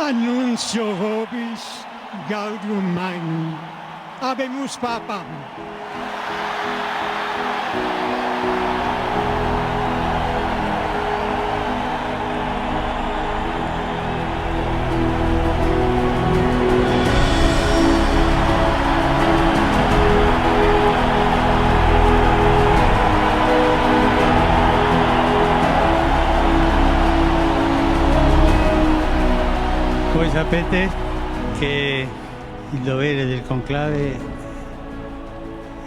Annuncio vobis gaudium magnum. Habemus papam. Voi sapete che il dovere del conclave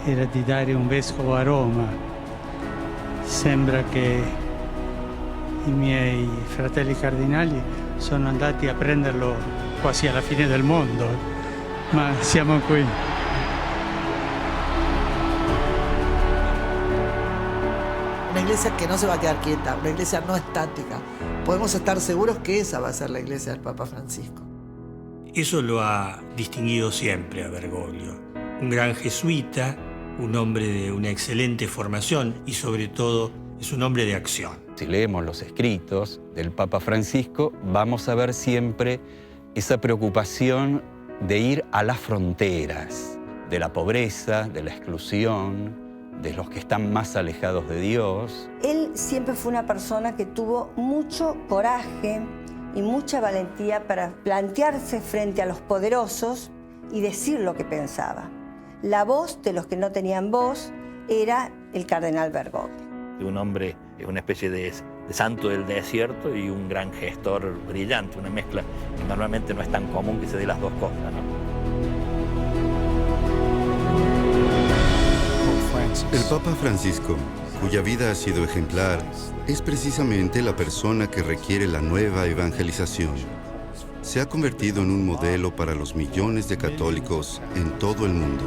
era di dare un vescovo a Roma. Sembra che i miei fratelli cardinali sono andati a prenderlo quasi alla fine del mondo, ma siamo qui. Una iglesia que no se va a quedar quieta, una iglesia no estática. Podemos estar seguros que esa va a ser la iglesia del Papa Francisco. Eso lo ha distinguido siempre a Bergoglio. Un gran jesuita, un hombre de una excelente formación y sobre todo es un hombre de acción. Si leemos los escritos del Papa Francisco, vamos a ver siempre esa preocupación de ir a las fronteras de la pobreza, de la exclusión, de los que están más alejados de Dios. Él siempre fue una persona que tuvo mucho coraje y mucha valentía para plantearse frente a los poderosos y decir lo que pensaba. La voz de los que no tenían voz era el cardenal Bergoglio. Un hombre, una especie de santo del desierto y un gran gestor brillante, una mezcla que normalmente no es tan común que se dé las dos cosas, ¿no? El Papa Francisco, cuya vida ha sido ejemplar, es precisamente la persona que requiere la nueva evangelización. Se ha convertido en un modelo para los millones de católicos en todo el mundo.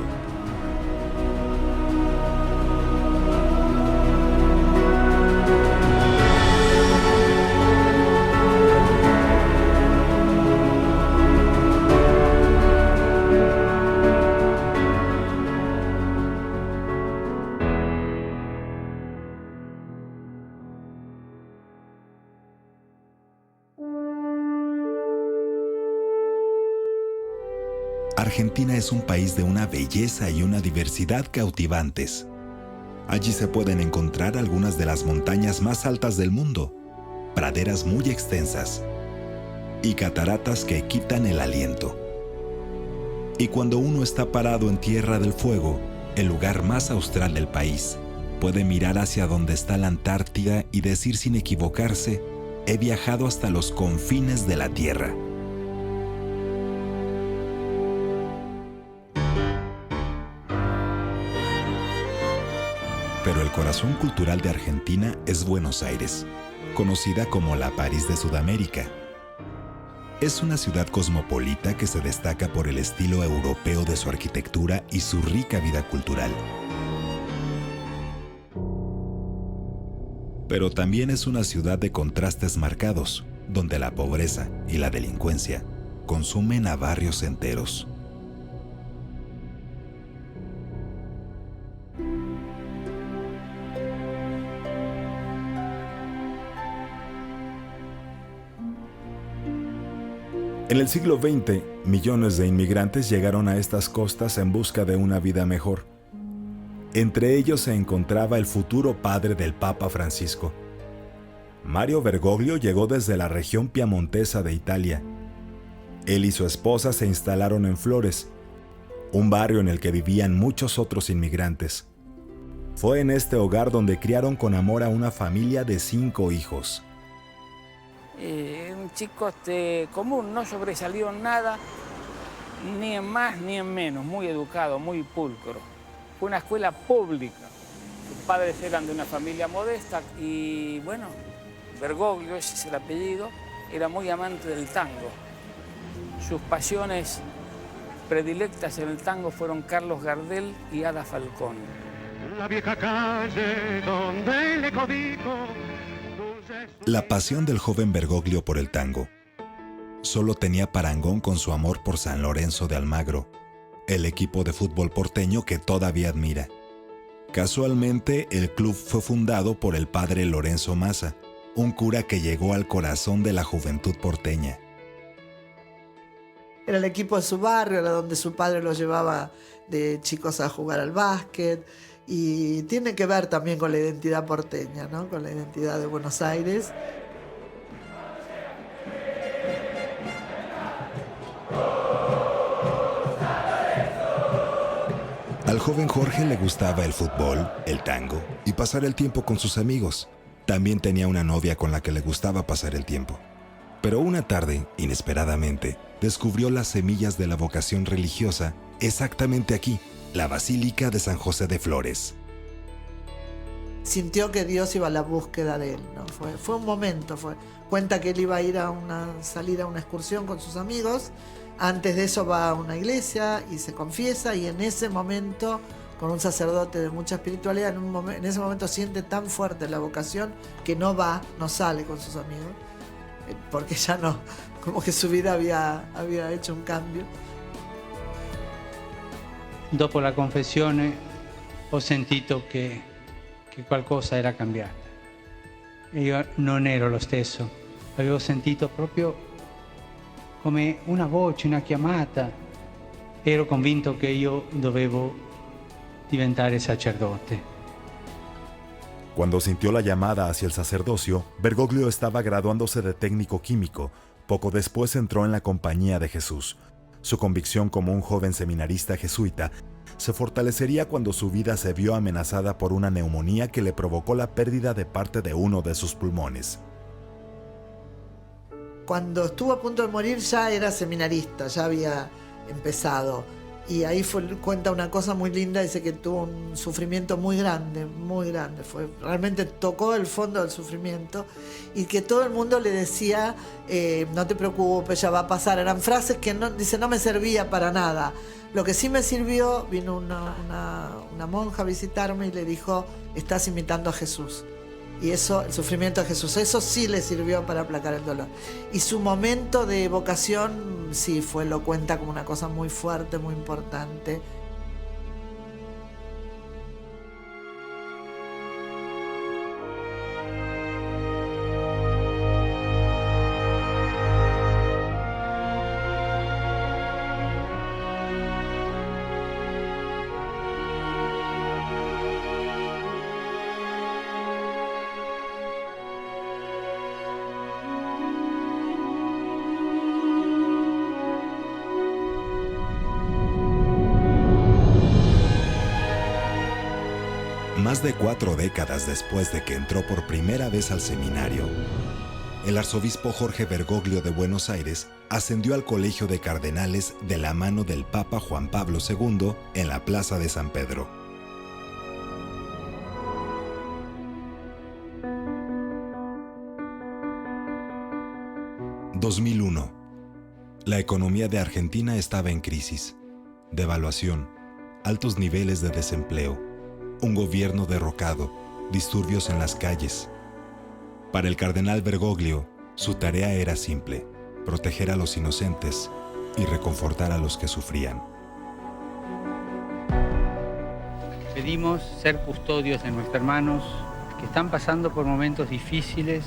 Argentina es un país de una belleza y una diversidad cautivantes. Allí se pueden encontrar algunas de las montañas más altas del mundo, praderas muy extensas y cataratas que quitan el aliento. Y cuando uno está parado en Tierra del Fuego, el lugar más austral del país, puede mirar hacia donde está la Antártida y decir sin equivocarse: he viajado hasta los confines de la Tierra. Pero el corazón cultural de Argentina es Buenos Aires, conocida como la París de Sudamérica. Es una ciudad cosmopolita que se destaca por el estilo europeo de su arquitectura y su rica vida cultural. Pero también es una ciudad de contrastes marcados, donde la pobreza y la delincuencia consumen a barrios enteros. En el siglo XX, millones de inmigrantes llegaron a estas costas en busca de una vida mejor. Entre ellos se encontraba el futuro padre del Papa Francisco. Mario Bergoglio llegó desde la región piamontesa de Italia. Él y su esposa se instalaron en Flores, un barrio en el que vivían muchos otros inmigrantes. Fue en este hogar donde criaron con amor a una familia de 5 hijos. Un chico común, no sobresalió en nada, ni en más ni en menos, muy educado, muy pulcro. Fue una escuela pública. Sus padres eran de una familia modesta y, bueno, Bergoglio, ese es el apellido, era muy amante del tango. Sus pasiones predilectas en el tango fueron Carlos Gardel y Ada Falcón. La vieja calle donde le codijo. La pasión del joven Bergoglio por el tango solo tenía parangón con su amor por San Lorenzo de Almagro, el equipo de fútbol porteño que todavía admira. Casualmente, el club fue fundado por el padre Lorenzo Massa, un cura que llegó al corazón de la juventud porteña. Era el equipo de su barrio, era donde su padre los llevaba de chicos a jugar al básquet. Y tiene que ver también con la identidad porteña, ¿no? Con la identidad de Buenos Aires. Al joven Jorge le gustaba el fútbol, el tango y pasar el tiempo con sus amigos. También tenía una novia con la que le gustaba pasar el tiempo. Pero una tarde, inesperadamente, descubrió las semillas de la vocación religiosa exactamente aquí, la Basílica de San José de Flores. Sintió que Dios iba a la búsqueda de él, ¿no? Fue un momento. Cuenta que él iba a ir salir a una excursión con sus amigos. Antes de eso va a una iglesia y se confiesa, y en ese momento, con un sacerdote de mucha espiritualidad, en ese momento siente tan fuerte la vocación que no sale con sus amigos, porque ya no, como que su vida había hecho un cambio. Dopo la confessione ho sentito che qualcosa era cambiata. Io non ero lo stesso, avevo sentito proprio come una voce, una chiamata. Ero convinto che io dovevo diventare sacerdote. Cuando sintió la llamada hacia el sacerdocio, Bergoglio estaba graduándose de técnico químico. Poco después entró en la Compañía de Jesús. Su convicción como un joven seminarista jesuita se fortalecería cuando su vida se vio amenazada por una neumonía que le provocó la pérdida de parte de uno de sus pulmones. Cuando estuvo a punto de morir ya era seminarista, ya había empezado. Y ahí cuenta una cosa muy linda, dice que tuvo un sufrimiento muy grande. Realmente tocó el fondo del sufrimiento, y que todo el mundo le decía, no te preocupes, ya va a pasar. Eran frases que no me servía para nada. Lo que sí me sirvió, vino una monja a visitarme y le dijo, estás imitando a Jesús. Y eso, el sufrimiento de Jesús, eso sí le sirvió para aplacar el dolor. Y su momento de vocación, sí, lo cuenta como una cosa muy fuerte, muy importante. Más de 4 décadas después de que entró por primera vez al seminario, el arzobispo Jorge Bergoglio de Buenos Aires ascendió al Colegio de Cardenales de la mano del Papa Juan Pablo II en la Plaza de San Pedro. ...2001... La economía de Argentina estaba en crisis. Devaluación, altos niveles de desempleo, un gobierno derrocado, disturbios en las calles. Para el cardenal Bergoglio, su tarea era simple: proteger a los inocentes y reconfortar a los que sufrían. Pedimos ser custodios de nuestros hermanos que están pasando por momentos difíciles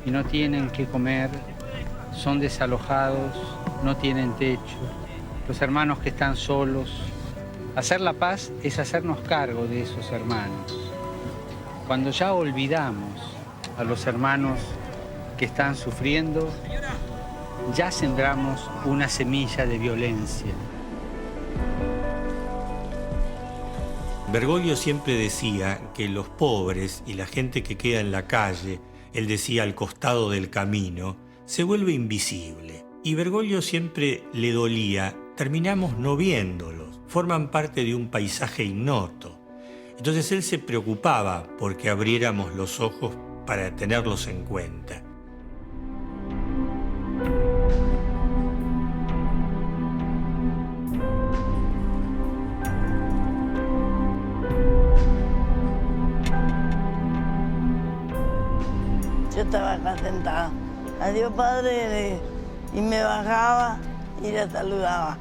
y no tienen qué comer, son desalojados, no tienen techo, los hermanos que están solos. Hacer la paz es hacernos cargo de esos hermanos. Cuando ya olvidamos a los hermanos que están sufriendo, ya sembramos una semilla de violencia. Bergoglio siempre decía que los pobres y la gente que queda en la calle, él decía al costado del camino, se vuelve invisible. Y Bergoglio siempre le dolía: terminamos no viéndolos, forman parte de un paisaje ignoto. Entonces él se preocupaba porque abriéramos los ojos para tenerlos en cuenta. Yo estaba acá sentada. Adiós, padre, y me bajaba y le saludaba.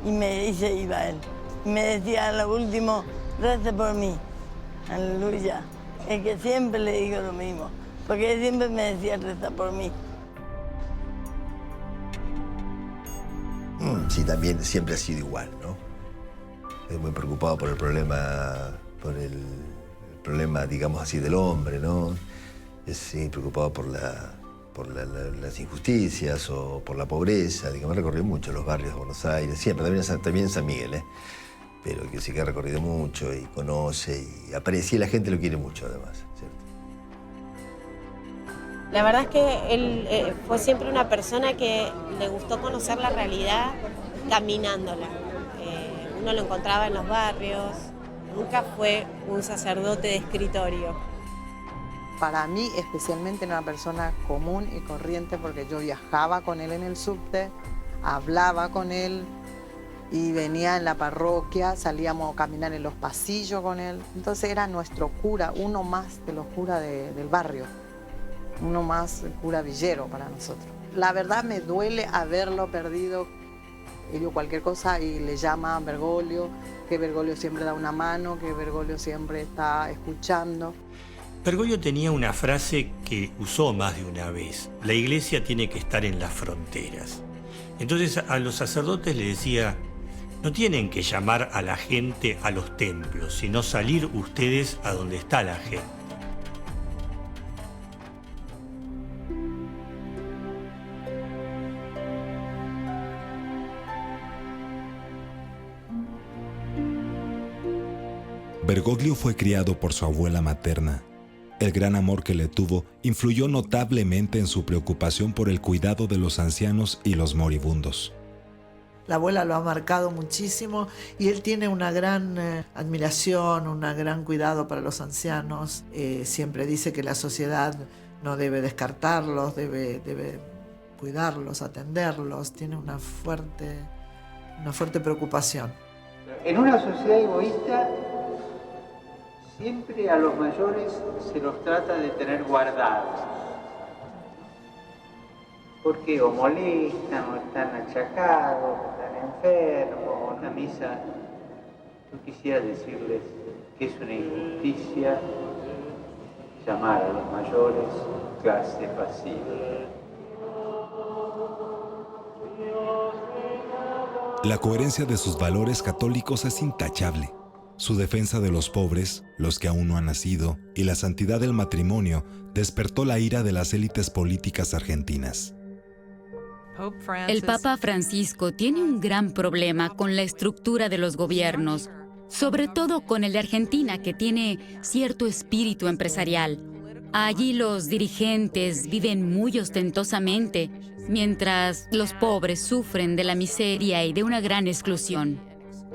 Y se iba él. Y me decía a lo último, rece por mí. Aleluya. Es que siempre le digo lo mismo, porque él siempre me decía, reza por mí. Sí, también siempre ha sido igual, ¿no? Es muy preocupado por el problema, digamos así, del hombre, ¿no? Es preocupado por las injusticias o por la pobreza. Digamos, ha recorrido mucho los barrios de Buenos Aires, siempre, también en San Miguel, pero que sí que ha recorrido mucho y conoce y aprecia, y la gente lo quiere mucho además, ¿cierto? La verdad es que él fue siempre una persona que le gustó conocer la realidad caminándola. Uno lo encontraba en los barrios, nunca fue un sacerdote de escritorio. Para mí, especialmente, era una persona común y corriente, porque yo viajaba con él en el subte, hablaba con él y venía en la parroquia, salíamos a caminar en los pasillos con él. Entonces era nuestro cura, uno más de los curas del barrio, uno más cura villero para nosotros. La verdad me duele haberlo perdido. Yo cualquier cosa y le llama a Bergoglio, que Bergoglio siempre da una mano, que Bergoglio siempre está escuchando. Bergoglio tenía una frase que usó más de una vez: la iglesia tiene que estar en las fronteras. Entonces a los sacerdotes le decía: no tienen que llamar a la gente a los templos, sino salir ustedes a donde está la gente. Bergoglio fue criado por su abuela materna. El gran amor que le tuvo influyó notablemente en su preocupación por el cuidado de los ancianos y los moribundos. La abuela lo ha marcado muchísimo y él tiene una gran admiración, un gran cuidado para los ancianos. Siempre dice que la sociedad no debe descartarlos, debe cuidarlos, atenderlos. Tiene una fuerte preocupación. En una sociedad egoísta, siempre a los mayores se los trata de tener guardados, porque o molestan, o están achacados, o están enfermos, o en la misa. Yo quisiera decirles que es una injusticia llamar a los mayores clase pasiva. La coherencia de sus valores católicos es intachable. Su defensa de los pobres, los que aún no han nacido, y la santidad del matrimonio despertó la ira de las élites políticas argentinas. El Papa Francisco tiene un gran problema con la estructura de los gobiernos, sobre todo con el de Argentina, que tiene cierto espíritu empresarial. Allí los dirigentes viven muy ostentosamente, mientras los pobres sufren de la miseria y de una gran exclusión.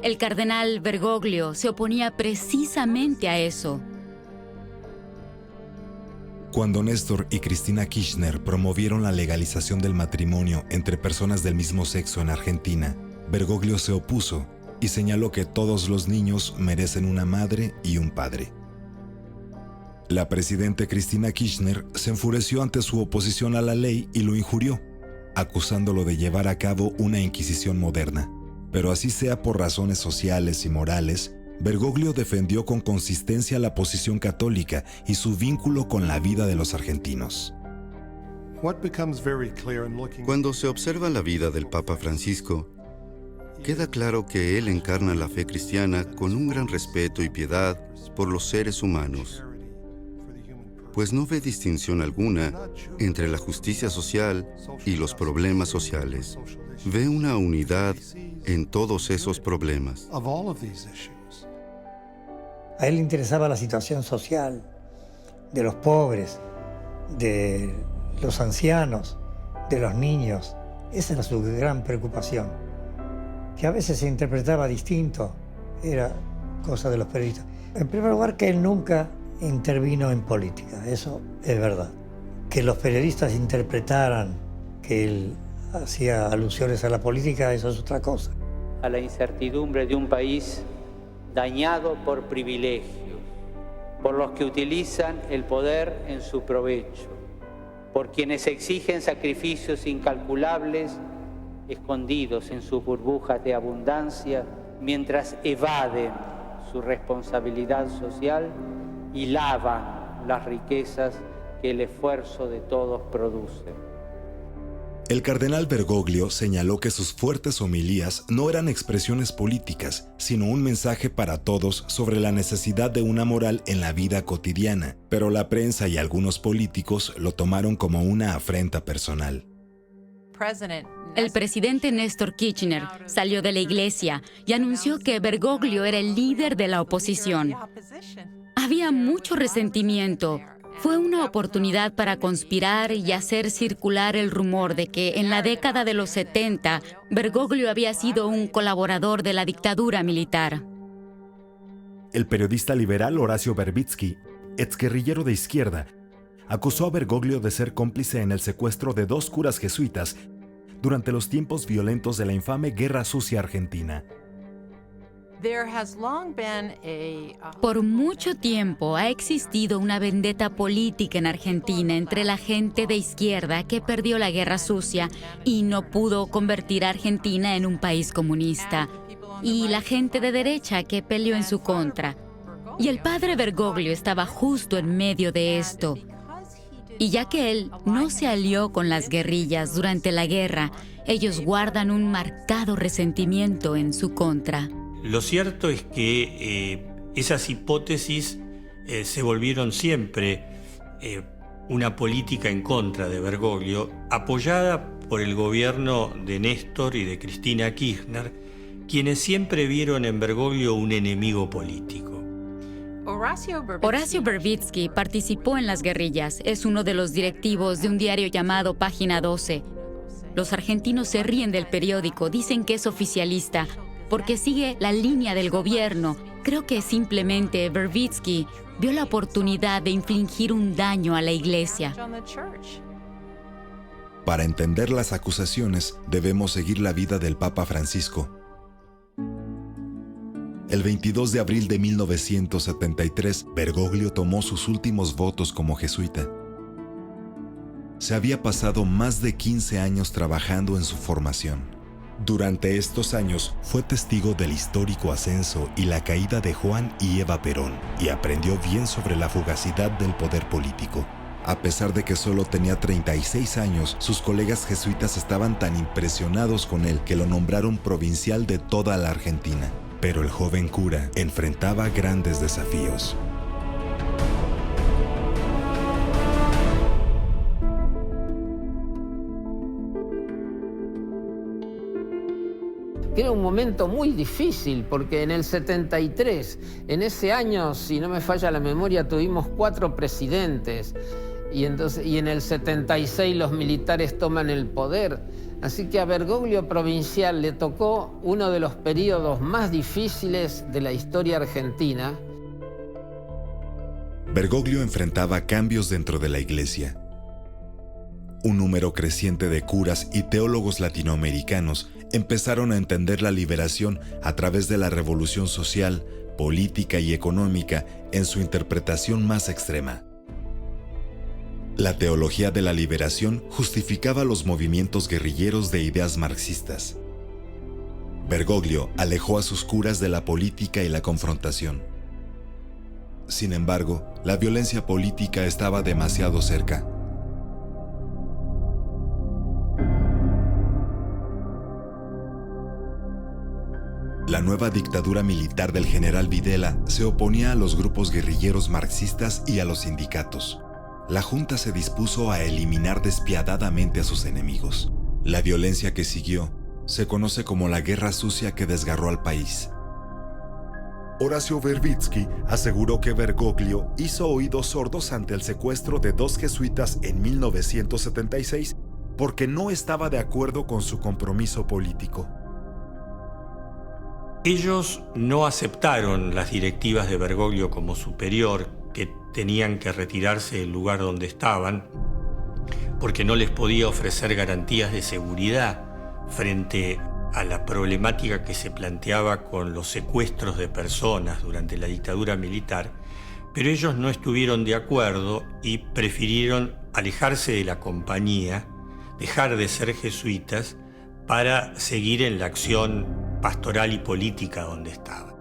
El cardenal Bergoglio se oponía precisamente a eso. Cuando Néstor y Cristina Kirchner promovieron la legalización del matrimonio entre personas del mismo sexo en Argentina, Bergoglio se opuso y señaló que todos los niños merecen una madre y un padre. La presidenta Cristina Kirchner se enfureció ante su oposición a la ley y lo injurió, acusándolo de llevar a cabo una inquisición moderna. Pero así sea por razones sociales y morales, Bergoglio defendió con consistencia la posición católica y su vínculo con la vida de los argentinos. Cuando se observa la vida del Papa Francisco, queda claro que él encarna la fe cristiana con un gran respeto y piedad por los seres humanos, pues no ve distinción alguna entre la justicia social y los problemas sociales. Ve una unidad en todos esos problemas. A él le interesaba la situación social de los pobres, de los ancianos, de los niños. Esa era su gran preocupación, que a veces se interpretaba distinto, era cosa de los periodistas. En primer lugar, que él nunca intervino en política, eso es verdad. Que los periodistas interpretaran que él hacía alusiones a la política, eso es otra cosa. A la incertidumbre de un país dañado por privilegios, por los que utilizan el poder en su provecho, por quienes exigen sacrificios incalculables escondidos en sus burbujas de abundancia, mientras evaden su responsabilidad social y lavan las riquezas que el esfuerzo de todos produce. El cardenal Bergoglio señaló que sus fuertes homilías no eran expresiones políticas, sino un mensaje para todos sobre la necesidad de una moral en la vida cotidiana, pero la prensa y algunos políticos lo tomaron como una afrenta personal. El presidente Néstor Kirchner salió de la iglesia y anunció que Bergoglio era el líder de la oposición. Había mucho resentimiento. Fue una oportunidad para conspirar y hacer circular el rumor de que en la década de los 70 Bergoglio había sido un colaborador de la dictadura militar. El periodista liberal Horacio Verbitsky, exguerrillero de izquierda, acusó a Bergoglio de ser cómplice en el secuestro de 2 curas jesuitas durante los tiempos violentos de la infame Guerra Sucia Argentina. Por mucho tiempo ha existido una vendetta política en Argentina entre la gente de izquierda que perdió la Guerra Sucia y no pudo convertir a Argentina en un país comunista, y la gente de derecha que peleó en su contra. Y el padre Bergoglio estaba justo en medio de esto. Y ya que él no se alió con las guerrillas durante la guerra, ellos guardan un marcado resentimiento en su contra. Lo cierto es que esas hipótesis se volvieron siempre una política en contra de Bergoglio, apoyada por el gobierno de Néstor y de Cristina Kirchner, quienes siempre vieron en Bergoglio un enemigo político. Horacio Verbitsky participó en las guerrillas. Es uno de los directivos de un diario llamado Página 12. Los argentinos se ríen del periódico, dicen que es oficialista, porque sigue la línea del gobierno. Creo que simplemente Verbitsky vio la oportunidad de infligir un daño a la iglesia. Para entender las acusaciones, debemos seguir la vida del Papa Francisco. El 22 de abril de 1973, Bergoglio tomó sus últimos votos como jesuita. Se había pasado más de 15 años trabajando en su formación. Durante estos años fue testigo del histórico ascenso y la caída de Juan y Eva Perón y aprendió bien sobre la fugacidad del poder político. A pesar de que solo tenía 36 años, sus colegas jesuitas estaban tan impresionados con él que lo nombraron provincial de toda la Argentina. Pero el joven cura enfrentaba grandes desafíos. Era un momento muy difícil porque en el 73, en ese año, si no me falla la memoria, tuvimos 4 presidentes y en el 76 los militares toman el poder. Así que a Bergoglio provincial le tocó uno de los periodos más difíciles de la historia argentina. Bergoglio enfrentaba cambios dentro de la iglesia. Un número creciente de curas y teólogos latinoamericanos empezaron a entender la liberación a través de la revolución social, política y económica en su interpretación más extrema. La teología de la liberación justificaba los movimientos guerrilleros de ideas marxistas. Bergoglio alejó a sus curas de la política y la confrontación. Sin embargo, la violencia política estaba demasiado cerca. La nueva dictadura militar del general Videla se oponía a los grupos guerrilleros marxistas y a los sindicatos. La Junta se dispuso a eliminar despiadadamente a sus enemigos. La violencia que siguió se conoce como la Guerra Sucia que desgarró al país. Horacio Verbitsky aseguró que Bergoglio hizo oídos sordos ante el secuestro de 2 jesuitas en 1976 porque no estaba de acuerdo con su compromiso político. Ellos no aceptaron las directivas de Bergoglio como superior, que tenían que retirarse del lugar donde estaban, porque no les podía ofrecer garantías de seguridad frente a la problemática que se planteaba con los secuestros de personas durante la dictadura militar, pero ellos no estuvieron de acuerdo y prefirieron alejarse de la compañía, dejar de ser jesuitas para seguir en la acción pastoral y política donde estaban.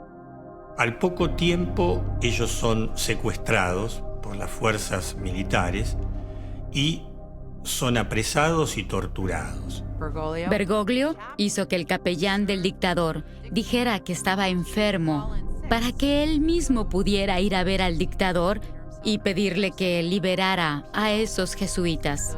Al poco tiempo ellos son secuestrados por las fuerzas militares y son apresados y torturados. Bergoglio hizo que el capellán del dictador dijera que estaba enfermo para que él mismo pudiera ir a ver al dictador y pedirle que liberara a esos jesuitas.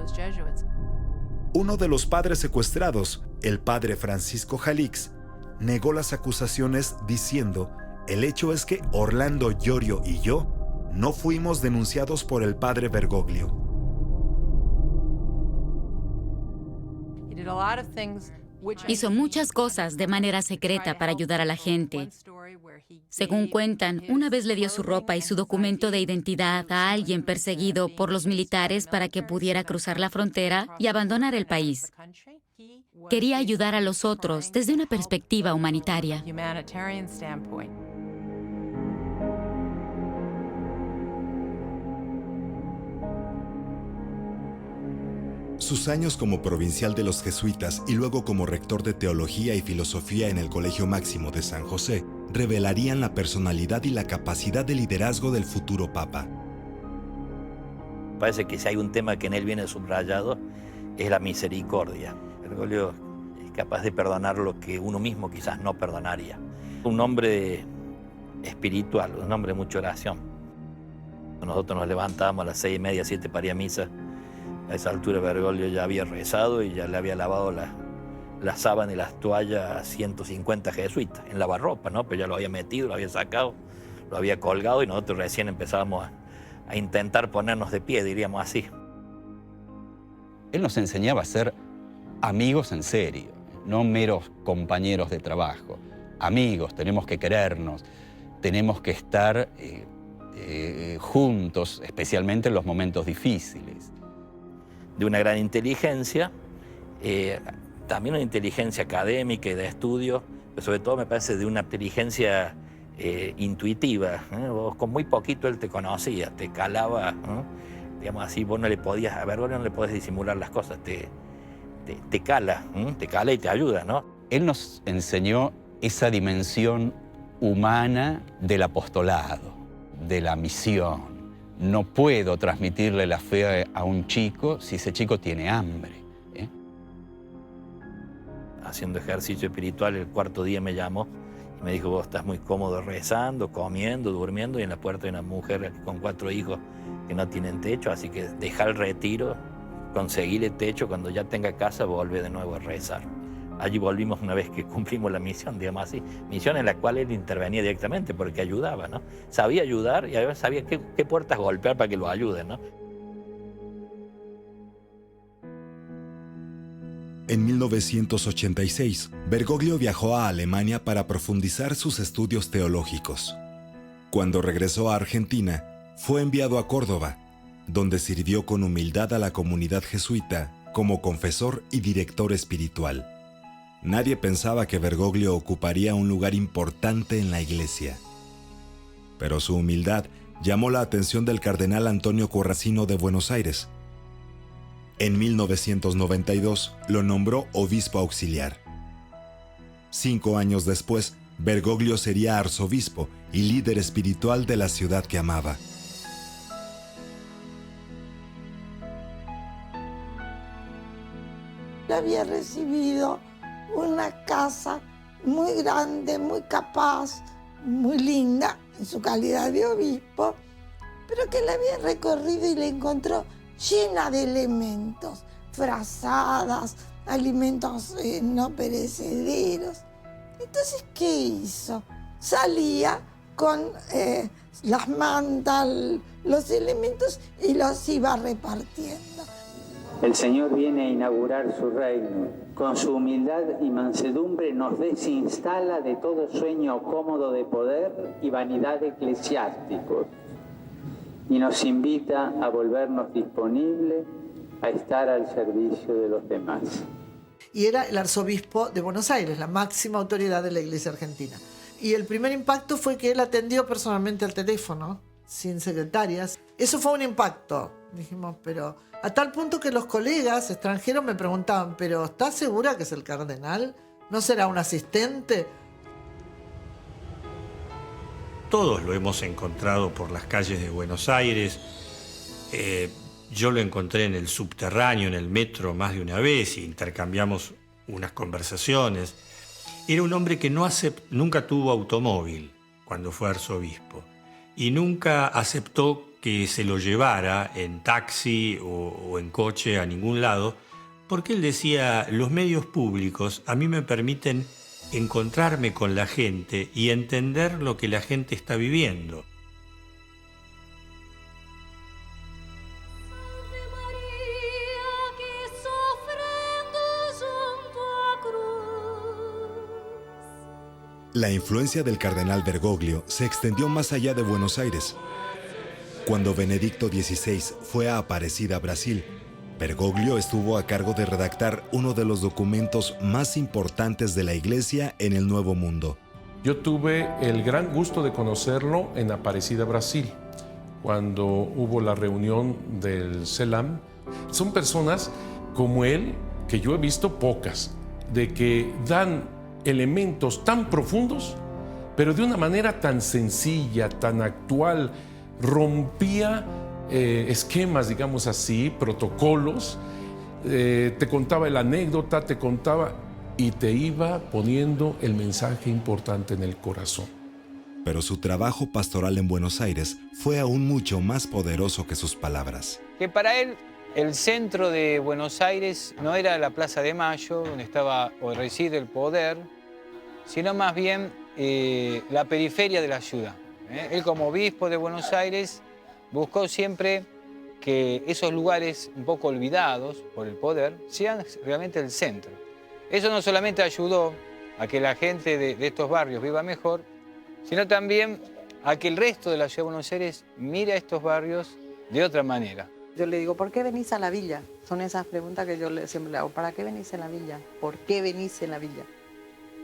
Uno de los padres secuestrados, el padre Francisco Jalix, negó las acusaciones diciendo: el hecho es que Orlando Iorio y yo no fuimos denunciados por el padre Bergoglio. Hizo muchas cosas de manera secreta para ayudar a la gente. Según cuentan, una vez le dio su ropa y su documento de identidad a alguien perseguido por los militares para que pudiera cruzar la frontera y abandonar el país. Quería ayudar a los otros desde una perspectiva humanitaria. Sus años como provincial de los jesuitas y luego como rector de teología y filosofía en el Colegio Máximo de San José revelarían la personalidad y la capacidad de liderazgo del futuro papa. Parece que si hay un tema que en él viene subrayado es la misericordia. Bergoglio es capaz de perdonar lo que uno mismo quizás no perdonaría. Un hombre espiritual, un hombre de mucha oración. Nosotros nos levantábamos a las 6:30, 7 para ir a misa. A esa altura Bergoglio ya había rezado y ya le había lavado la sábana y las toallas a 150 jesuitas en lavarropa, ¿no? Pero ya lo había metido, lo había sacado, lo había colgado y nosotros recién empezábamos a intentar ponernos de pie, diríamos así. Él nos enseñaba a ser amigos en serio, no meros compañeros de trabajo. Amigos, tenemos que querernos, tenemos que estar juntos, especialmente en los momentos difíciles. De una gran inteligencia, también una inteligencia académica y de estudio, pero sobre todo me parece de una inteligencia intuitiva. Vos con muy poquito él te conocía, te calaba, digamos así, vos no le podías, a Bergoglio no le podés disimular las cosas, te cala y te ayuda, ¿no? Él nos enseñó esa dimensión humana del apostolado, de la misión. No puedo transmitirle la fe a un chico si ese chico tiene hambre. Haciendo ejercicio espiritual, el cuarto día me llamó y me dijo: vos estás muy cómodo rezando, comiendo, durmiendo, y en la puerta hay una mujer con 4 hijos que no tienen techo, así que deja el retiro, conseguile techo, cuando ya tenga casa volvé de nuevo a rezar. Allí volvimos una vez que cumplimos la misión, digamos así, misión en la cual él intervenía directamente porque ayudaba, ¿no? Sabía ayudar y a veces sabía qué puertas golpear para que lo ayuden, ¿no? En 1986, Bergoglio viajó a Alemania para profundizar sus estudios teológicos. Cuando regresó a Argentina, fue enviado a Córdoba, donde sirvió con humildad a la comunidad jesuita como confesor y director espiritual. Nadie pensaba que Bergoglio ocuparía un lugar importante en la iglesia. Pero su humildad llamó la atención del cardenal Antonio Corracino de Buenos Aires. En 1992 lo nombró obispo auxiliar. 5 años después, Bergoglio sería arzobispo y líder espiritual de la ciudad que amaba. Había recibido una casa muy grande, muy capaz, muy linda en su calidad de obispo, pero que la había recorrido y la encontró llena de elementos, frazadas, alimentos no perecederos. Entonces, ¿qué hizo? Salía con las mantas, los elementos y los iba repartiendo. El Señor viene a inaugurar su reino. Con su humildad y mansedumbre nos desinstala de todo sueño cómodo de poder y vanidad eclesiásticos y nos invita a volvernos disponibles a estar al servicio de los demás. Y era el arzobispo de Buenos Aires, la máxima autoridad de la Iglesia argentina. Y el primer impacto fue que él atendió personalmente al teléfono, sin secretarias. Eso fue un impacto, dijimos, pero a tal punto que los colegas extranjeros me preguntaban: ¿pero estás segura que es el cardenal? ¿No será un asistente? Todos lo hemos encontrado por las calles de Buenos Aires. Yo lo encontré en el subterráneo, en el metro, más de una vez, y intercambiamos unas conversaciones. Era un hombre que nunca tuvo automóvil cuando fue arzobispo, y nunca aceptó que se lo llevara en taxi o en coche a ningún lado, porque él decía, los medios públicos a mí me permiten encontrarme con la gente y entender lo que la gente está viviendo. La influencia del cardenal Bergoglio se extendió más allá de Buenos Aires. Cuando Benedicto XVI fue a Aparecida, Brasil, Bergoglio estuvo a cargo de redactar uno de los documentos más importantes de la Iglesia en el Nuevo Mundo. Yo tuve el gran gusto de conocerlo en Aparecida, Brasil, cuando hubo la reunión del CELAM. Son personas como él, que yo he visto pocas, de que dan elementos tan profundos, pero de una manera tan sencilla, tan actual, rompía esquemas, digamos así, protocolos, te contaba la anécdota, te contaba y te iba poniendo el mensaje importante en el corazón. Pero su trabajo pastoral en Buenos Aires fue aún mucho más poderoso que sus palabras. Que para él el centro de Buenos Aires no era la Plaza de Mayo, donde estaba o reside el poder, sino más bien la periferia de la ciudad. Él, como obispo de Buenos Aires, buscó siempre que esos lugares un poco olvidados por el poder sean realmente el centro. Eso no solamente ayudó a que la gente de estos barrios viva mejor, sino también a que el resto de la ciudad de Buenos Aires mire a estos barrios de otra manera. Yo le digo, ¿por qué venís a la villa? Son esas preguntas que yo siempre le hago. ¿Para qué venís a la villa? ¿Por qué venís a la villa?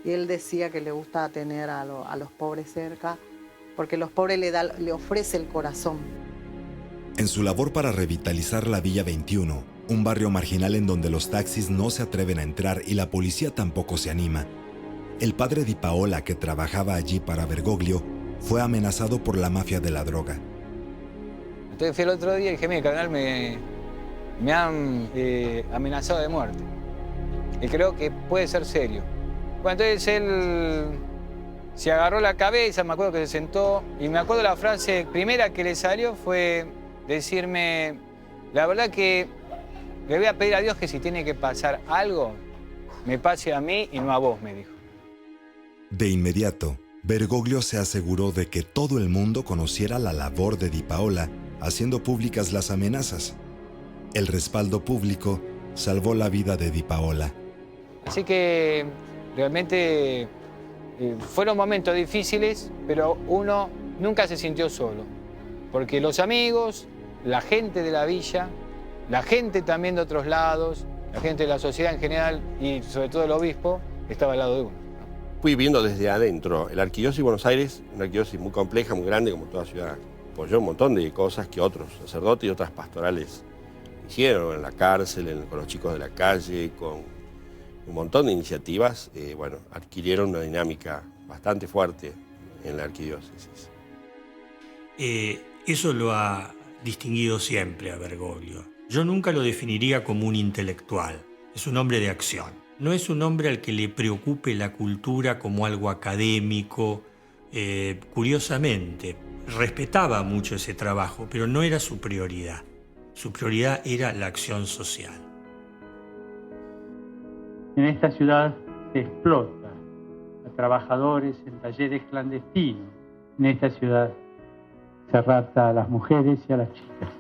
Y él decía que le gusta tener a los pobres cerca, porque los pobres le ofrece el corazón. En su labor para revitalizar la Villa 21, un barrio marginal en donde los taxis no se atreven a entrar y la policía tampoco se anima, el padre Di Paola, que trabajaba allí para Bergoglio, fue amenazado por la mafia de la droga. Entonces fui el otro día y dije, mire, carnal, me han amenazado de muerte. Y creo que puede ser serio. Bueno, entonces él se agarró la cabeza, me acuerdo que se sentó, y me acuerdo la frase primera que le salió fue decirme, la verdad que le voy a pedir a Dios que si tiene que pasar algo, me pase a mí y no a vos, me dijo. De inmediato, Bergoglio se aseguró de que todo el mundo conociera la labor de Di Paola, haciendo públicas las amenazas. El respaldo público salvó la vida de Di Paola. Así que realmente fueron momentos difíciles, pero uno nunca se sintió solo, porque los amigos, la gente de la villa, la gente también de otros lados, la gente de la sociedad en general y sobre todo el obispo, estaba al lado de uno. Fui viendo desde adentro. La arquidiócesis de Buenos Aires, una arquidiócesis muy compleja, muy grande, como toda ciudad, apoyó un montón de cosas que otros sacerdotes y otras pastorales hicieron en la cárcel, con los chicos de la calle, con un montón de iniciativas, adquirieron una dinámica bastante fuerte en la arquidiócesis. Eso lo ha distinguido siempre a Bergoglio. Yo nunca lo definiría como un intelectual, es un hombre de acción. No es un hombre al que le preocupe la cultura como algo académico. Curiosamente, respetaba mucho ese trabajo, pero no era su prioridad. Su prioridad era la acción social. En esta ciudad se explota a trabajadores en talleres clandestinos. En esta ciudad se rapta a las mujeres y a las chicas.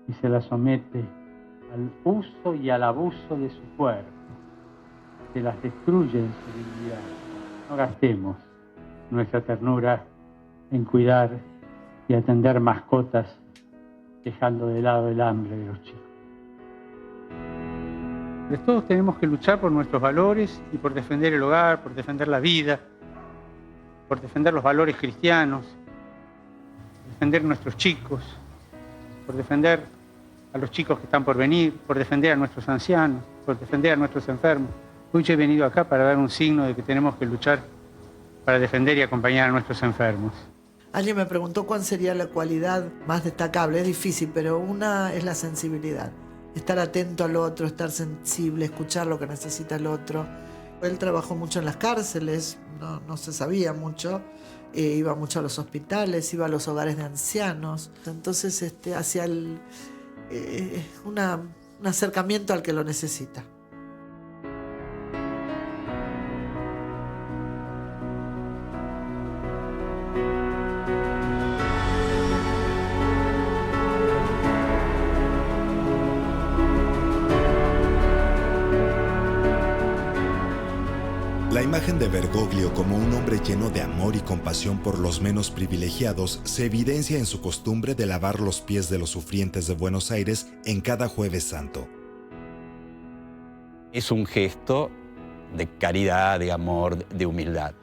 Y se las somete al uso y al abuso de su cuerpo. Se las destruye en su dignidad. No gastemos nuestra ternura en cuidar y atender mascotas, dejando de lado el hambre de los chicos. Pero todos tenemos que luchar por nuestros valores y por defender el hogar, por defender la vida, por defender los valores cristianos, por defender nuestros chicos, por defender a los chicos que están por venir, por defender a nuestros ancianos, por defender a nuestros enfermos. Hoy yo he venido acá para dar un signo de que tenemos que luchar para defender y acompañar a nuestros enfermos. Alguien me preguntó cuál sería la cualidad más destacable. Es difícil, pero una es la sensibilidad. Estar atento al otro, estar sensible, escuchar lo que necesita el otro. Él trabajó mucho en las cárceles, no se sabía mucho. Iba mucho a los hospitales, iba a los hogares de ancianos. Entonces hacia un acercamiento al que lo necesita. La imagen de Bergoglio como un hombre lleno de amor y compasión por los menos privilegiados se evidencia en su costumbre de lavar los pies de los sufrientes de Buenos Aires en cada Jueves Santo. Es un gesto de caridad, de amor, de humildad.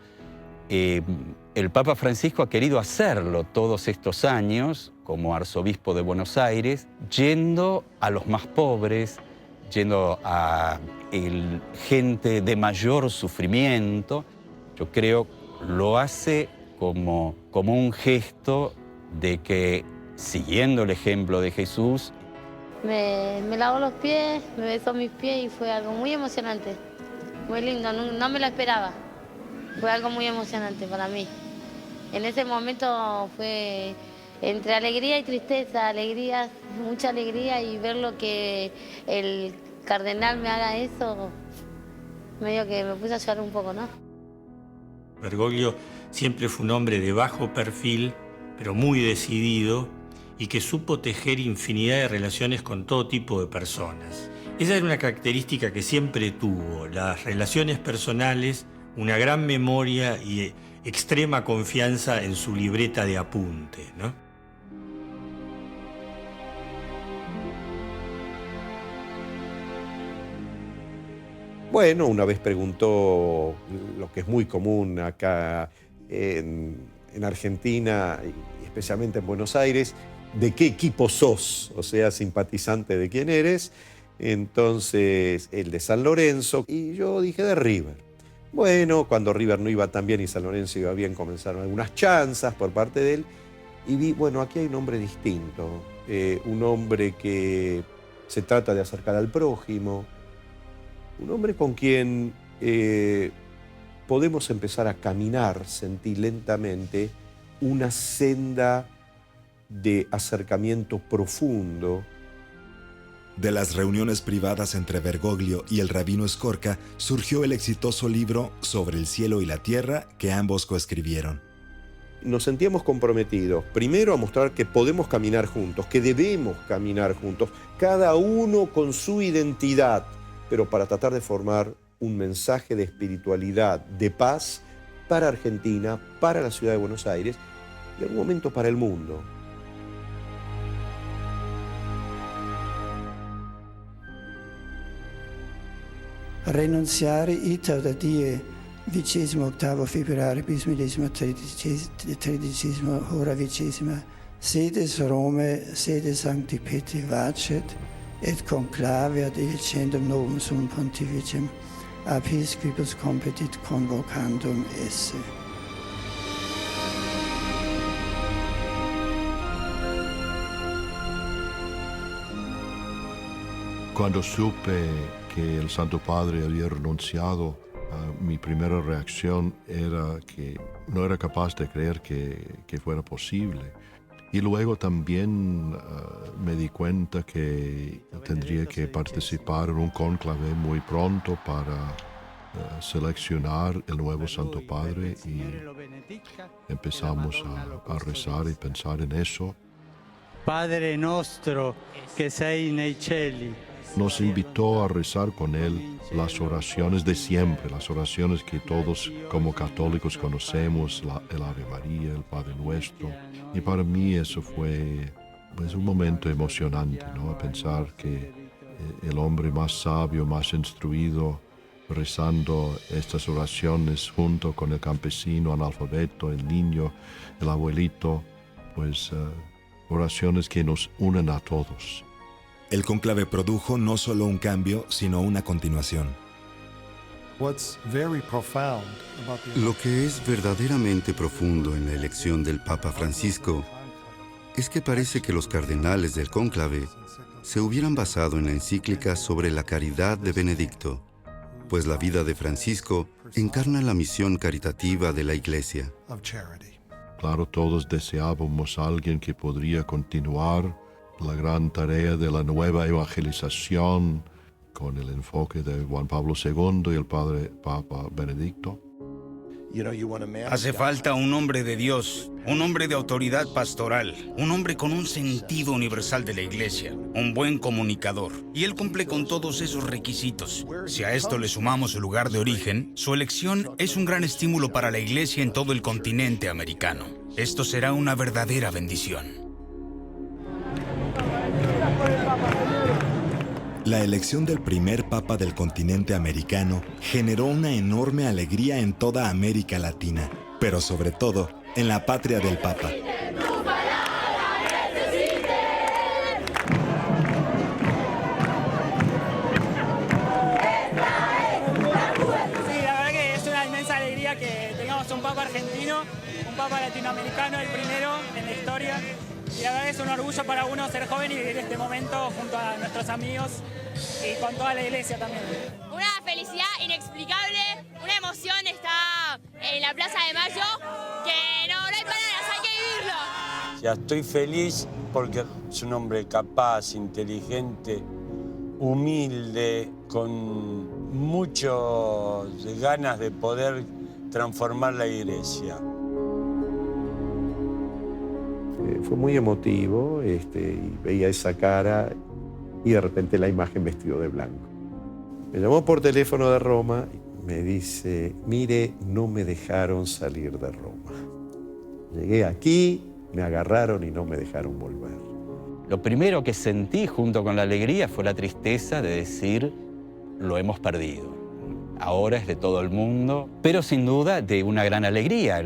El Papa Francisco ha querido hacerlo todos estos años como arzobispo de Buenos Aires, yendo a los más pobres, yendo a gente de mayor sufrimiento. Yo creo lo hace como un gesto de que, siguiendo el ejemplo de Jesús, me lavó los pies, me besó mis pies y fue algo muy emocionante, muy lindo, no me lo esperaba. Fue algo muy emocionante para mí. En ese momento fue entre alegría y tristeza, alegría, mucha alegría, y ver lo que el cardenal me haga eso, medio que me puse a llorar un poco, ¿no? Bergoglio siempre fue un hombre de bajo perfil, pero muy decidido, y que supo tejer infinidad de relaciones con todo tipo de personas. Esa era una característica que siempre tuvo: las relaciones personales, una gran memoria y extrema confianza en su libreta de apunte, ¿no? Bueno, una vez preguntó lo que es muy común acá en Argentina, y especialmente en Buenos Aires, ¿de qué equipo sos? O sea, simpatizante de quién eres. Entonces, el de San Lorenzo, y yo dije de River. Bueno, cuando River no iba tan bien y San Lorenzo iba bien, comenzaron algunas chanzas por parte de él, y vi, bueno, aquí hay un hombre distinto, un hombre que se trata de acercar al prójimo, un hombre con quien podemos empezar a caminar, sentir lentamente una senda de acercamiento profundo. De las reuniones privadas entre Bergoglio y el rabino Skorka surgió el exitoso libro Sobre el cielo y la tierra que ambos coescribieron. Nos sentíamos comprometidos, primero a mostrar que podemos caminar juntos, que debemos caminar juntos, cada uno con su identidad, pero para tratar de formar un mensaje de espiritualidad, de paz para Argentina, para la ciudad de Buenos Aires y en algún momento para el mundo. Renunziare iter da die 28 febbraio bis millesimo 13 hora 20 sedes Rome sede Sancti Petri vacet et conclave ad elicendum novum sum pontificem episcopus competit convocandum esse. Cuando supe que el Santo Padre había renunciado, mi primera reacción era que no era capaz de creer que fuera posible. Y luego también me di cuenta que tendría que participar en un cónclave muy pronto para seleccionar el nuevo Santo Padre, y empezamos a rezar y pensar en eso. Padre nostro que sei nei cieli. Nos invitó a rezar con él las oraciones de siempre, las oraciones que todos como católicos conocemos, el Ave María, el Padre Nuestro. Y para mí eso fue un momento emocionante, ¿no? Pensar que el hombre más sabio, más instruido, rezando estas oraciones junto con el campesino, analfabeto, el niño, el abuelito, oraciones que nos unen a todos. El cónclave produjo no solo un cambio, sino una continuación. Lo que es verdaderamente profundo en la elección del Papa Francisco es que parece que los cardenales del cónclave se hubieran basado en la encíclica sobre la caridad de Benedicto, pues la vida de Francisco encarna la misión caritativa de la Iglesia. Claro, todos deseábamos a alguien que podría continuar la gran tarea de la nueva evangelización con el enfoque de Juan Pablo II y el Padre Papa Benedicto. Hace falta un hombre de Dios, un hombre de autoridad pastoral, un hombre con un sentido universal de la Iglesia, un buen comunicador. Y él cumple con todos esos requisitos. Si a esto le sumamos su lugar de origen, su elección es un gran estímulo para la Iglesia en todo el continente americano. Esto será una verdadera bendición. La elección del primer papa del continente americano generó una enorme alegría en toda América Latina, pero sobre todo en la patria del papa. Sí, la verdad que es una inmensa alegría que tengamos un papa argentino, un papa latinoamericano, el primero en la historia. Y la verdad es un orgullo para uno ser joven y vivir este momento junto a nuestros amigos y con toda la iglesia también. Una felicidad inexplicable, una emoción está en la Plaza de Mayo que no hay palabras, hay que vivirlo. Ya estoy feliz porque es un hombre capaz, inteligente, humilde, con muchas ganas de poder transformar la iglesia. Fue muy emotivo, y veía esa cara y de repente la imagen vestido de blanco. Me llamó por teléfono de Roma y me dice, mire, no me dejaron salir de Roma. Llegué aquí, me agarraron y no me dejaron volver. Lo primero que sentí junto con la alegría fue la tristeza de decir, lo hemos perdido. Ahora es de todo el mundo, pero sin duda de una gran alegría.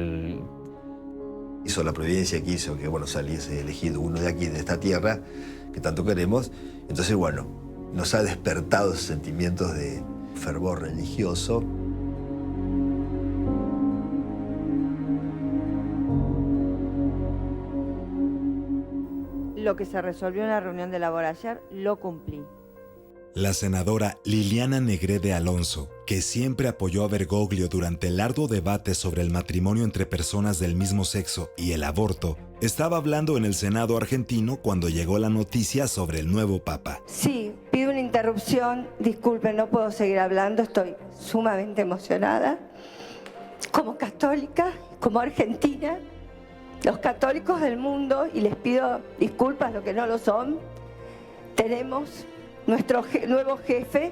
Hizo la providencia que hizo que saliese elegido uno de aquí, de esta tierra, que tanto queremos. Entonces, nos ha despertado esos sentimientos de fervor religioso. Lo que se resolvió en la reunión de la Bora ayer, lo cumplí. La senadora Liliana Negrete Alonso, que siempre apoyó a Bergoglio durante el arduo debate sobre el matrimonio entre personas del mismo sexo y el aborto, estaba hablando en el Senado argentino cuando llegó la noticia sobre el nuevo papa. Sí, pido una interrupción, disculpen, no puedo seguir hablando, estoy sumamente emocionada. Como católica, como argentina, los católicos del mundo, y les pido disculpas los que no lo son, tenemos nuestro nuevo jefe,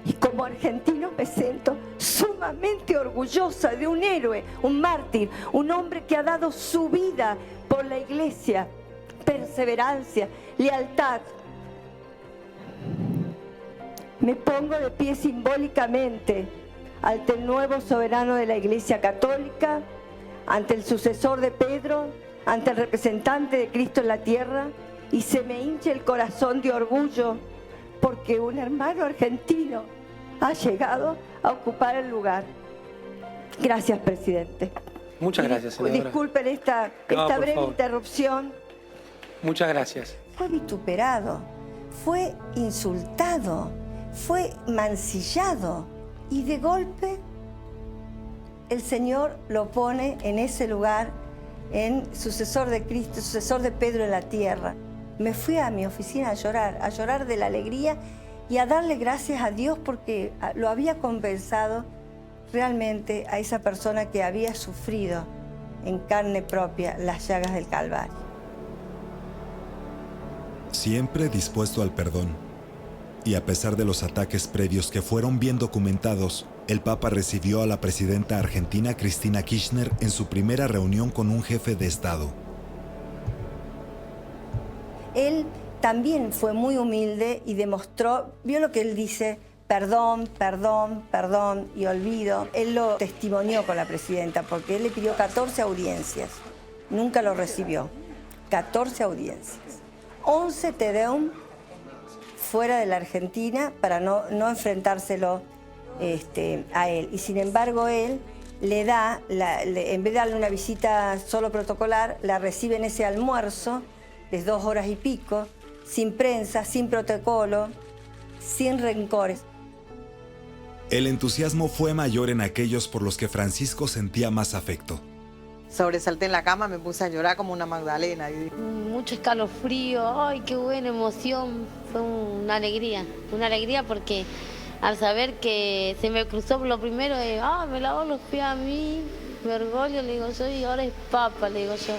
y como argentino me siento sumamente orgullosa de un héroe, un mártir, un hombre que ha dado su vida por la iglesia, perseverancia, lealtad. Me pongo de pie simbólicamente ante el nuevo soberano de la Iglesia Católica, ante el sucesor de Pedro, ante el representante de Cristo en la tierra, y se me hincha el corazón de orgullo porque un hermano argentino ha llegado a ocupar el lugar. Gracias, presidente. Muchas gracias, senadora. Disculpen esta breve interrupción. Muchas gracias. Fue vituperado, fue insultado, fue mancillado, y de golpe el Señor lo pone en ese lugar, en sucesor de Cristo, sucesor de Pedro en la tierra. Me fui a mi oficina a llorar de la alegría y a darle gracias a Dios porque lo había compensado realmente a esa persona que había sufrido en carne propia las llagas del Calvario. Siempre dispuesto al perdón. Y a pesar de los ataques previos que fueron bien documentados, el Papa recibió a la presidenta argentina Cristina Kirchner en su primera reunión con un jefe de Estado. Él también fue muy humilde y demostró, vio lo que él dice, perdón, perdón, perdón y olvido. Él lo testimonió con la presidenta porque él le pidió 14 audiencias. Nunca lo recibió. 14 audiencias. 11 Te Deum fuera de la Argentina para no enfrentárselo a él. Y sin embargo él le da, en vez de darle una visita solo protocolar, la recibe en ese almuerzo de 2 horas y pico, sin prensa, sin protocolo, sin rencores. El entusiasmo fue mayor en aquellos por los que Francisco sentía más afecto. Sobresalté en la cama, me puse a llorar como una Magdalena. Mucho escalofrío, ay, qué buena emoción. Fue una alegría porque al saber que se me cruzó por lo primero, me lavó los pies a mí, Bergoglio, le digo yo, y ahora es Papa, le digo yo.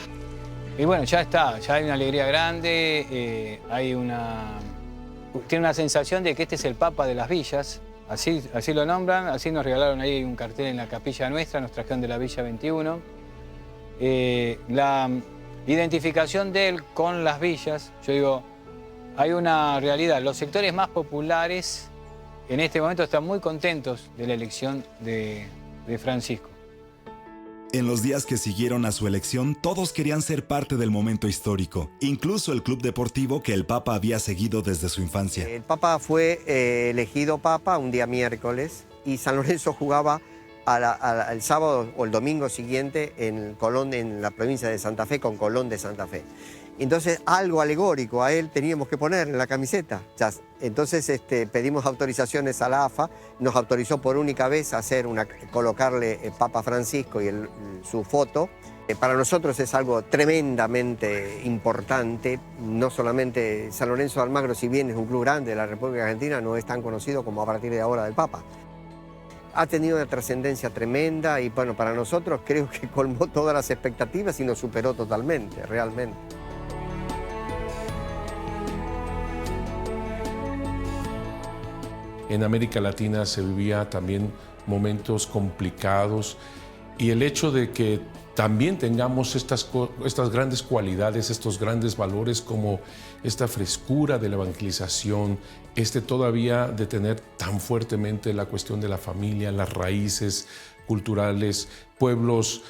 Y bueno, ya está, ya hay una alegría grande, tiene una sensación de que este es el Papa de las villas, así lo nombran, así nos regalaron ahí un cartel en la capilla nuestra, nos trajeron de la Villa 21. La identificación de él con las villas, yo digo, hay una realidad, los sectores más populares en este momento están muy contentos de la elección de Francisco. En los días que siguieron a su elección, todos querían ser parte del momento histórico, incluso el club deportivo que el Papa había seguido desde su infancia. El Papa fue elegido Papa un día miércoles y San Lorenzo jugaba el sábado o el domingo siguiente en Colón, en la provincia de Santa Fe, con Colón de Santa Fe. Entonces, algo alegórico a él teníamos que poner en la camiseta. Entonces, pedimos autorizaciones a la AFA, nos autorizó por única vez a colocarle Papa Francisco y su foto. Para nosotros es algo tremendamente importante. No solamente San Lorenzo de Almagro, si bien es un club grande de la República Argentina, no es tan conocido como a partir de ahora del Papa. Ha tenido una trascendencia tremenda y bueno, para nosotros creo que colmó todas las expectativas y nos superó totalmente, realmente. En América Latina se vivía también momentos complicados y el hecho de que también tengamos estas grandes cualidades, estos grandes valores como esta frescura de la evangelización, todavía de tener tan fuertemente la cuestión de la familia, las raíces culturales, pueblos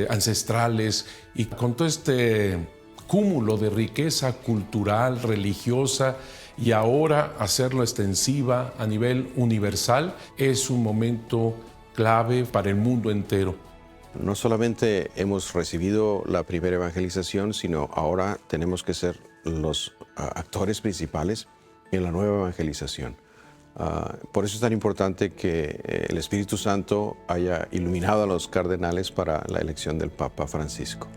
ancestrales y con todo este cúmulo de riqueza cultural, religiosa, y ahora hacerlo extensiva a nivel universal es un momento clave para el mundo entero. No solamente hemos recibido la primera evangelización, sino ahora tenemos que ser los actores principales en la nueva evangelización. Por eso es tan importante que el Espíritu Santo haya iluminado a los cardenales para la elección del Papa Francisco.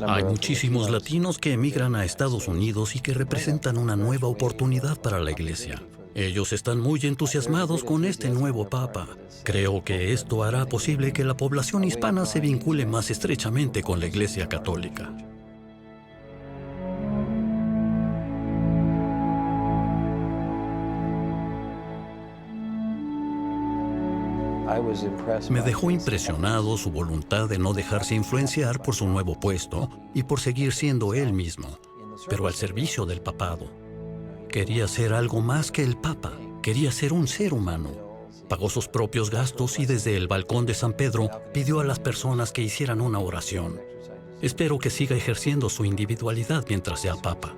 Hay muchísimos latinos que emigran a Estados Unidos y que representan una nueva oportunidad para la Iglesia. Ellos están muy entusiasmados con este nuevo Papa. Creo que esto hará posible que la población hispana se vincule más estrechamente con la Iglesia Católica. Me dejó impresionado su voluntad de no dejarse influenciar por su nuevo puesto y por seguir siendo él mismo, pero al servicio del papado. Quería ser algo más que el Papa, quería ser un ser humano. Pagó sus propios gastos y desde el balcón de San Pedro pidió a las personas que hicieran una oración. Espero que siga ejerciendo su individualidad mientras sea Papa.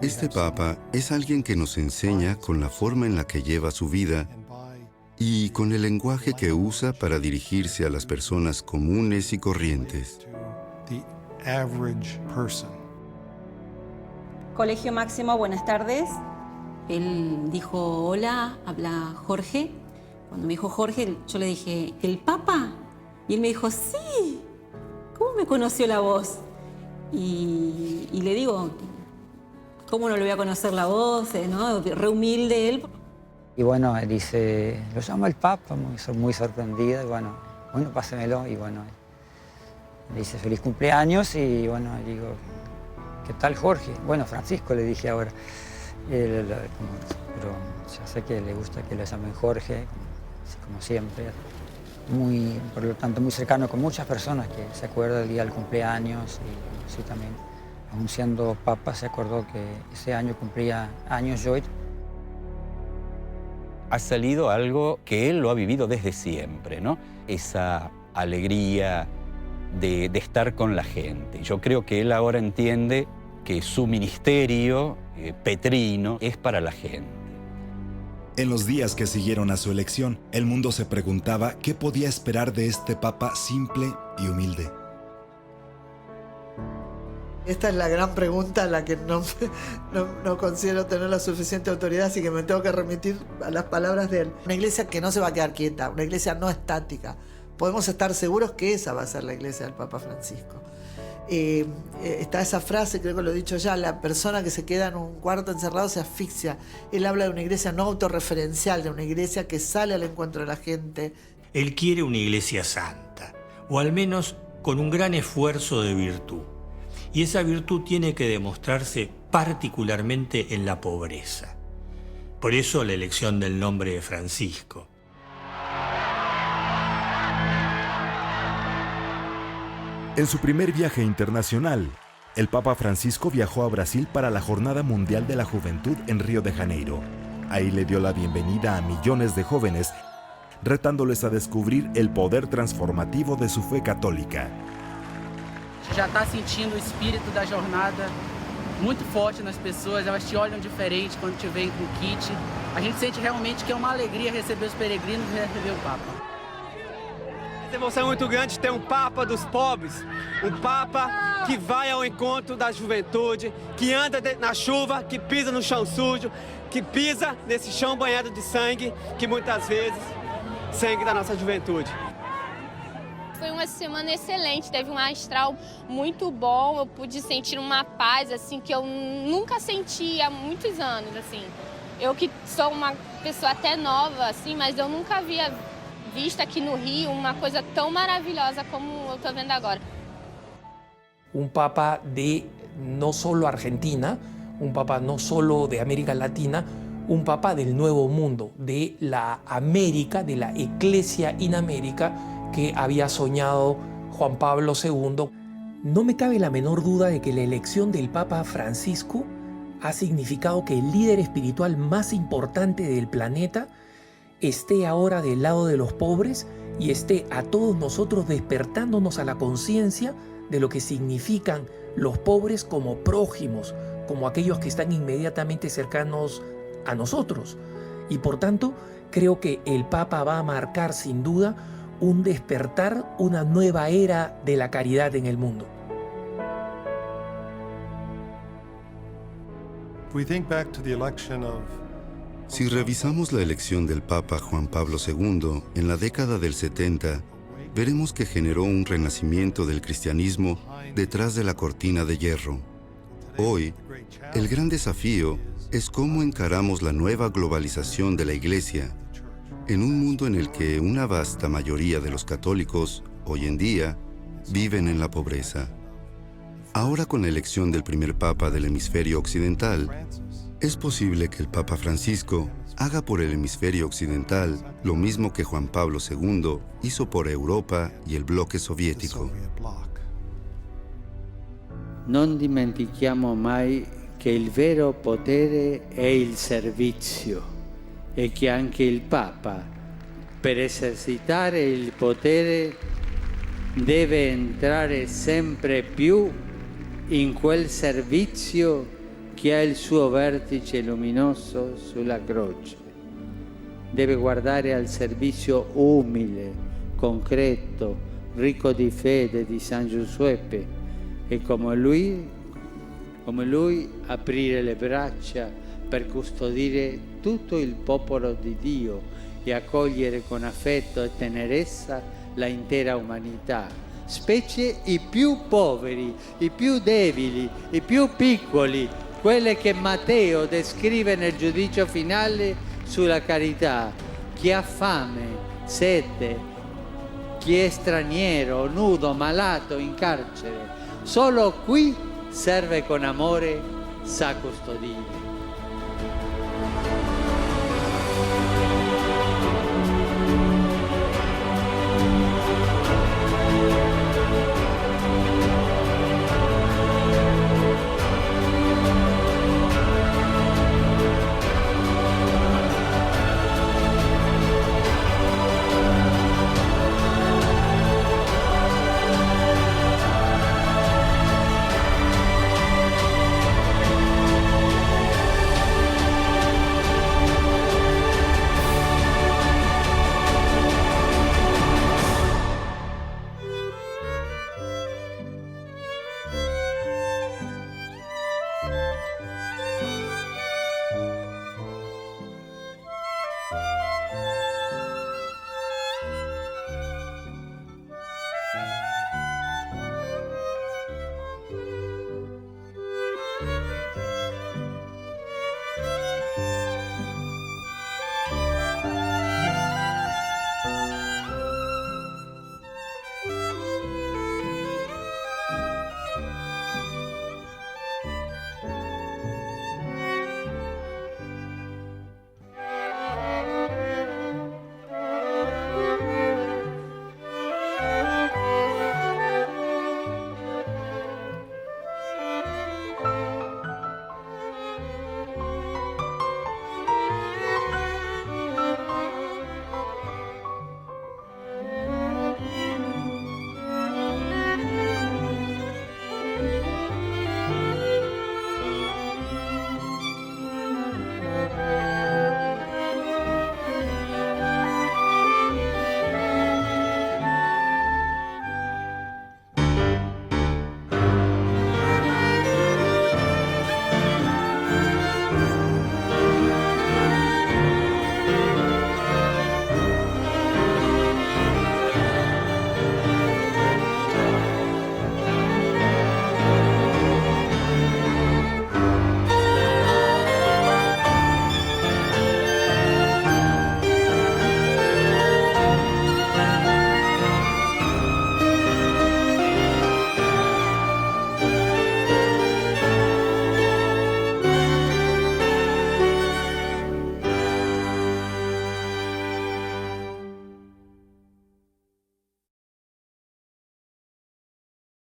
Este Papa es alguien que nos enseña con la forma en la que lleva su vida y con el lenguaje que usa para dirigirse a las personas comunes y corrientes. Colegio Máximo, buenas tardes. Él dijo, hola, habla Jorge. Cuando me dijo Jorge, yo le dije, ¿el Papa? Y él me dijo, sí. ¿Cómo me conoció la voz? Y le digo, ¿cómo no le voy a conocer la voz? ¿No? Re humilde él. Y bueno, él dice, lo llamo el Papa, muy sorprendida. Y bueno, pásemelo. Y bueno, le dice feliz cumpleaños. Y bueno, digo, ¿qué tal Jorge? Bueno, Francisco le dije ahora. Pero ya sé que le gusta que lo llamen Jorge, como siempre. Por lo tanto, muy cercano con muchas personas que se acuerdan del día del cumpleaños. Y sí, también, aún siendo Papa, se acordó que ese año cumplía años yo. Ha salido algo que él lo ha vivido desde siempre, ¿no? Esa alegría de estar con la gente. Yo creo que él ahora entiende que su ministerio petrino es para la gente. En los días que siguieron a su elección, el mundo se preguntaba qué podía esperar de este papa simple y humilde. Esta es la gran pregunta a la que no considero tener la suficiente autoridad, así que me tengo que remitir a las palabras de él. Una iglesia que no se va a quedar quieta, una iglesia no estática. Podemos estar seguros que esa va a ser la iglesia del Papa Francisco. Está esa frase, creo que lo he dicho ya, la persona que se queda en un cuarto encerrado se asfixia. Él habla de una iglesia no autorreferencial, de una iglesia que sale al encuentro de la gente. Él quiere una iglesia santa, o al menos con un gran esfuerzo de virtud. Y esa virtud tiene que demostrarse particularmente en la pobreza. Por eso la elección del nombre de Francisco. En su primer viaje internacional, el Papa Francisco viajó a Brasil para la Jornada Mundial de la Juventud en Río de Janeiro. Ahí le dio la bienvenida a millones de jóvenes, retándoles a descubrir el poder transformativo de su fe católica. Já está sentindo o espírito da jornada muito forte nas pessoas, elas te olham diferente quando te veem com o kit. A gente sente realmente que é uma alegria receber os peregrinos e receber o Papa. Essa emoção é muito grande ter um Papa dos pobres, um Papa que vai ao encontro da juventude, que anda na chuva, que pisa no chão sujo, que pisa nesse chão banhado de sangue, que muitas vezes sangue da nossa juventude. Foi uma semana excelente, teve um astral muito bom, eu pude sentir uma paz assim que eu nunca senti há muitos anos, assim. Eu que sou uma pessoa até nova, assim, mas eu nunca havia visto aqui no Rio uma coisa tão maravilhosa como eu estou vendo agora. Un papa de no solo Argentina, un papa no solo de América Latina, un papa del Nuevo Mundo, de la América, de la Iglesia in América, que había soñado Juan Pablo II. No me cabe la menor duda de que la elección del Papa Francisco ha significado que el líder espiritual más importante del planeta esté ahora del lado de los pobres y esté a todos nosotros despertándonos a la conciencia de lo que significan los pobres como prójimos, como aquellos que están inmediatamente cercanos a nosotros. Y por tanto, creo que el Papa va a marcar sin duda un despertar, una nueva era de la caridad en el mundo. Si revisamos la elección del Papa Juan Pablo II en la década del 70, veremos que generó un renacimiento del cristianismo detrás de la cortina de hierro. Hoy, el gran desafío es cómo encaramos la nueva globalización de la Iglesia en un mundo en el que una vasta mayoría de los católicos, hoy en día, viven en la pobreza. Ahora, con la elección del primer Papa del hemisferio occidental, es posible que el Papa Francisco haga por el hemisferio occidental lo mismo que Juan Pablo II hizo por Europa y el bloque sovietico. Non dimentichiamo mai che il vero potere è il servizio e che anche il Papa, per esercitare il potere, deve entrare sempre più in quel servizio che ha il suo vertice luminoso sulla croce. Deve guardare al servizio umile, concreto, ricco di fede di San Giuseppe e come lui aprire le braccia per custodire tutto il popolo di Dio e accogliere con affetto e tenerezza la intera umanità, specie i più poveri, i più deboli, i più piccoli, quelle che Matteo descrive nel giudizio finale sulla carità. Chi ha fame, sete, chi è straniero, nudo, malato, in carcere. Solo qui serve con amore sa custodire.